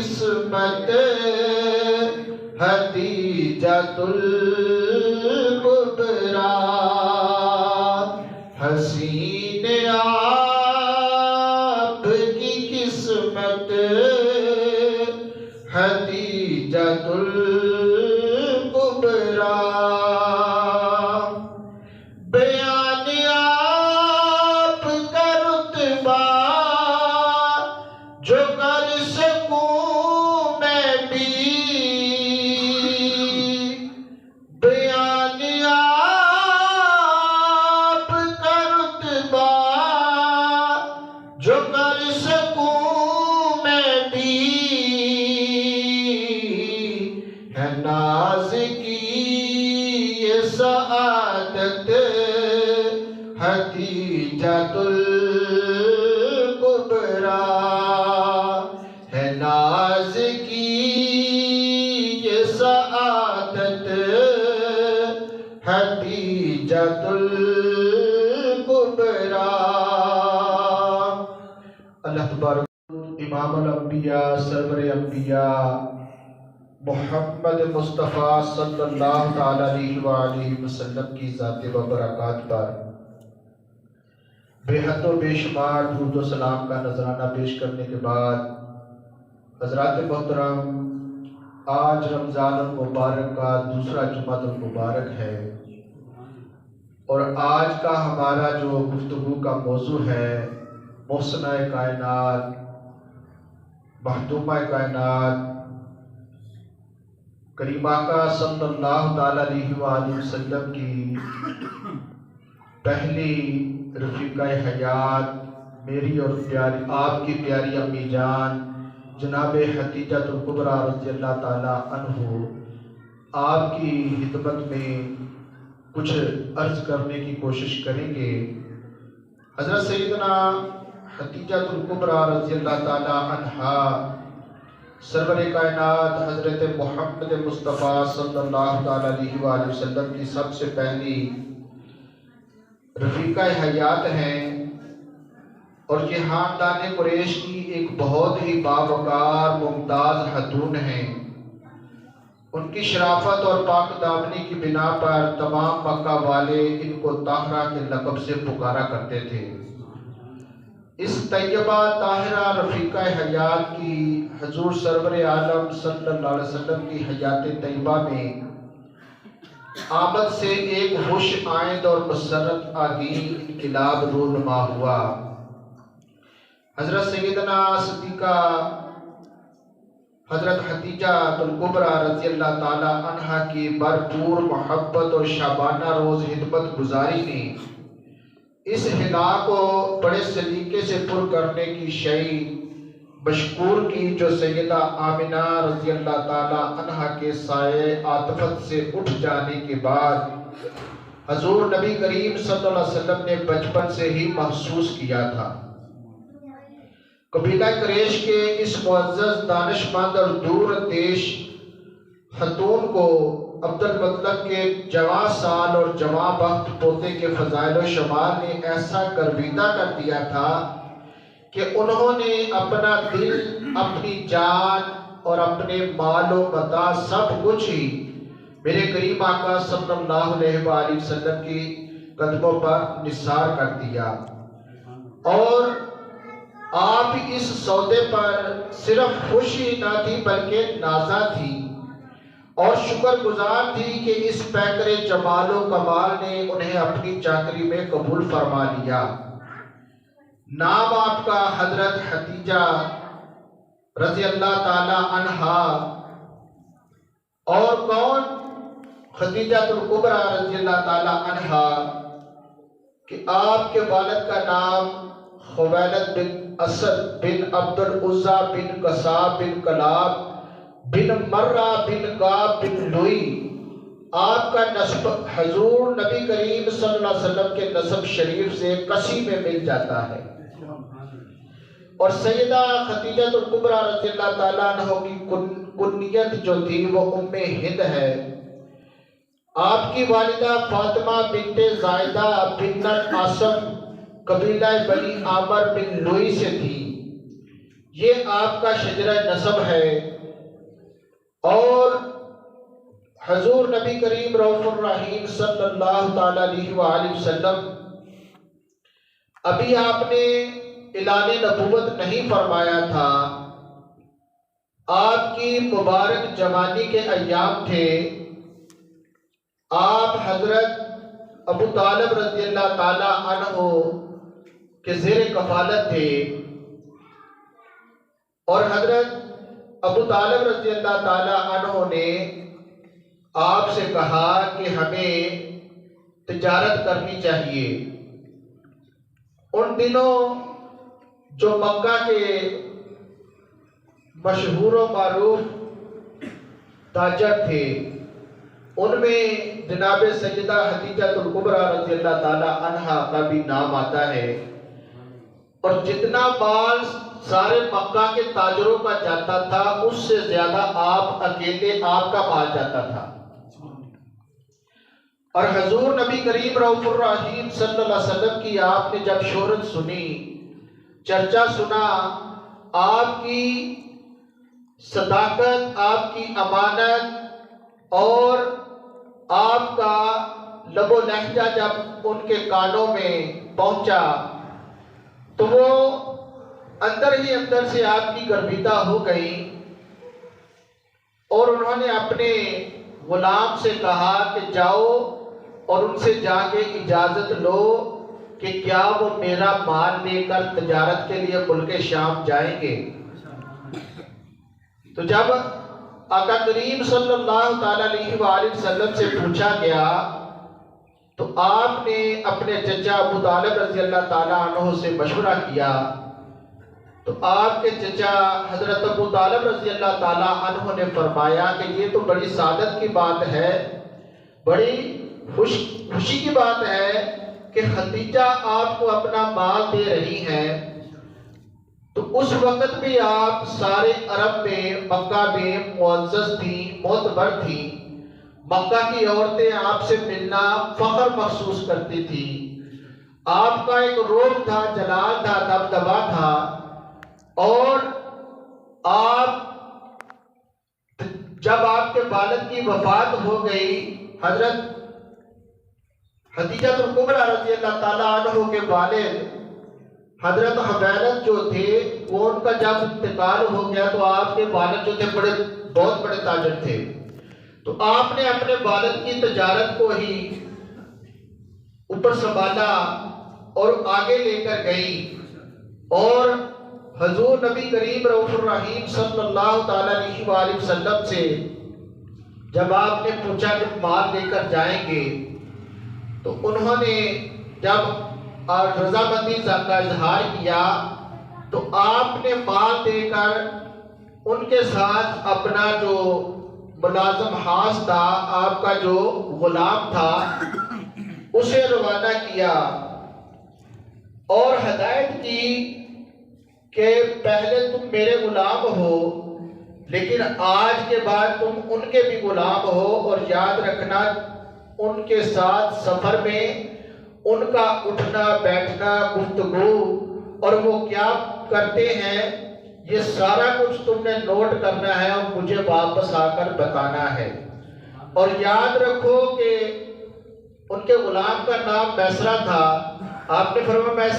قسمت حدیجۃ الکبریٰ، حسین آپ کی قسمت حدیجۃ الکبریٰ، بیان آپ کا رتبہ جو کر سکوں میں بھی، بیان آپ کا رتبہ جو کر سکوں میں بھی، ہے ناز کی یہ سعادت حدیجۃ الکبریٰ، ہے ناز کی یہ سعادت حدیجۃ الکبریٰ۔ اللہ تبارک امام الانبیاء سرور انبیاء محمد مصطفیٰ صلی اللہ تعالیٰ علیہ وآلہ وسلم کی ذات و برکات پر بے حد و بے شمار درود و سلام کا نذرانہ پیش کرنے کے بعد، حضرات محترم، آج رمضان المبارک کا دوسرا جمعہ المبارک ہے، اور آج کا ہمارا جو گفتگو کا موضوع ہے محسنہ کائنات، مخدومہ کائنات، کریم آقا صلی اللہ تعالیٰ علیہ وآلہ وسلم کی پہلی رفیقہ حیات، میری اور پیاری آپ کی پیاری امی جان جناب حدیجۃ الکبریٰ رضی اللہ تعالیٰ عنہ، آپ کی خدمت میں کچھ عرض کرنے کی کوشش کریں گے۔ حضرت سیدنا حدیجۃ الکبریٰ رضی اللہ تعالیٰ عنہا سرور کائنات حضرت محمد مصطفیٰ صلی اللہ تعالیٰ علیہ وآلہ وسلم کی سب سے پہلی رفیقہ حیات ہیں، اور یہ خاندان قریش کی ایک بہت ہی باوقار ممتاز خاتون ہیں۔ ان کی شرافت اور پاک دامنی کی بنا پر تمام مکہ والے ان کو طاہرہ کے لقب سے پکارا کرتے تھے۔ اس طیبہ طاہرہ رفیقہ حیات کی حضور سرور عالم صلی اللہ علیہ وسلم کی حیات طیبہ میں آمد سے ایک خوش آئند اور مسرت آگین انقلاب رونما ہوا۔ حضرت سیدنا صدیقہ حضرت حدیجۃ الکبریٰ رضی اللہ تعالیٰ عنہا کی بھرپور محبت اور شابانہ روز خدمت گزاری نے اس خلا کو بڑے سلیقے سے پر کرنے کی شعی مشکور کی، جو سیدہ آمنہ رضی اللہ تعالیٰ عنہا کے سائے عاطفت سے اٹھ جانے کے بعد حضور نبی کریم صلی اللہ علیہ وسلم نے بچپن سے ہی محسوس کیا تھا۔ قبیلہ قریش کے اس معزز، دانشمند اور دور اندیش خاتون کو عبد المطلب کے جوان سال اور جوان بخت پوتے کے فضائل و شمال نے ایسا گرویدہ کر دیا تھا کہ انہوں نے اپنا دل، اپنی جان اور اپنے مال و متاع سب کچھ ہی میرے کریم آقا صلی اللہ علیہ وآلہ وسلم کی قدموں پر نثار کر دیا، اور آپ اس سودے پر صرف خوشی نہ تھی بلکہ نازا تھی اور شکر گزار تھی کہ اس پیکر جمال و کمال نے انہیں اپنی چاکری میں قبول فرما لیا۔ نام آپ کا حضرت حدیجہ رضی اللہ تعالی عنہا، اور کون؟ حدیجۃ الکبریٰ رضی اللہ تعالی عنہا، کہ آپ کے والد کا نام خویلد بن اسد بن عبد العزیٰ بن قصاب بن کلاب بن مرہ بن کعب بن لوئی۔ آپ کا نسب حضور نبی کریم صلی اللہ علیہ وسلم کے نسب شریف سے کسی میں مل جاتا ہے، اور سیدہ حدیجۃ الکبریٰ رضی اللہ تعالیٰ عنہ کی کنیت جو تھی وہ ام ہند ہے۔ آپ کی والدہ فاطمہ بنت زائدہ بنت عاصم قبیلہ بنی عامر بن لوئی سے تھی۔ یہ آپ کا شجرہ نسب ہے، اور حضور نبی کریم رؤوف الرحیم صلی اللہ تعالی علیہ وآلہ وسلم ابھی آپ نے اعلان نبوت نہیں فرمایا تھا، آپ کی مبارک جوانی کے ایام تھے، آپ حضرت ابو طالب رضی اللہ تعالی عنہ کے زیر کفالت تھے، اور حضرت ابو طالب رضی اللہ تعالی عنہ نے آپ سے کہا کہ ہمیں تجارت کرنی چاہیے۔ ان دنوں جو مکہ کے مشہور و معروف تاجر تھے، ان میں جناب سیدہ خدیجہ الکبریٰ رضی اللہ تعالی عنہا کا بھی نام آتا ہے، اور جتنا مال سارے مکہ کے تاجروں کا جاتا تھا اس سے زیادہ آپ اکیلے آپ کا مال جاتا تھا۔ اور حضور نبی کریم رؤوف الرحیم صلی اللہ علیہ وسلم کی آپ نے جب شہرت سنی، چرچا سنا، آپ کی صداقت، آپ کی امانت اور آپ کا لب و لہجہ جب ان کے کانوں میں پہنچا تو وہ اندر ہی اندر سے آپ کی گرویدہ ہو گئی، اور انہوں نے اپنے غلام سے کہا کہ جاؤ اور ان سے جا کے اجازت لو کہ کیا وہ میرا مال لے کر تجارت کے لیے ملک شام جائیں گے۔ تو جب آقا کریم صلی اللہ تعالی علیہ وآلہ وسلم سے پوچھا گیا تو آپ نے اپنے چچا ابو طالب رضی اللہ تعالی عنہ سے مشورہ کیا، تو آپ کے چچا حضرت ابو طالب رضی اللہ تعالی عنہ نے فرمایا کہ یہ تو بڑی سعادت کی بات ہے، بڑی خوشی کی بات ہے کہ خدیجہ آپ کو اپنا مال دے رہی ہیں۔ تو اس وقت بھی آپ سارے عرب میں، مکہ میں معزز تھی، معتبر تھی، مکہ کی عورتیں آپ سے ملنا فخر محسوس کرتی تھی، آپ کا ایک روب تھا، جلال تھا، دبدبا تھا، اور آپ جب آپ کے والد کی وفات ہو گئی، حضرت خدیجہ الکبریٰ رضی اللہ تعالیٰ عنہ کے والد حضرت حویلد جو تھے، وہ ان کا جب انتقال ہو گیا تو آپ کے والد جو تھے بہت بڑے تاجر تھے، تو آپ نے اپنے والد کی تجارت کو ہی اوپر سنبھالا اور آگے لے کر گئی، اور حضور نبی کریم رؤوف الرحیم صلی اللہ تعالی علیہ وآلہ وسلم سے جب آپ نے پوچھا کہ مال لے کر جائیں گے تو انہوں نے جب رضامندی کا اظہار کیا تو آپ نے مال دے کر ان کے ساتھ اپنا جو ملازم حاس تھا، آپ کا جو غلام تھا، اسے روانہ کیا اور ہدایت کی کہ پہلے تم میرے غلام ہو، لیکن آج کے بعد تم ان کے بھی غلام ہو، اور یاد رکھنا ان کے ساتھ سفر میں ان کا اٹھنا بیٹھنا، گفتگو اور وہ کیا کرتے ہیں، یہ سارا کچھ تم نے نوٹ کرنا ہے اور مجھے واپس آ کر بتانا ہے۔ اور یاد رکھو کہ ان کے غلام کا نام میسرہ تھا، آپ نے فرمایا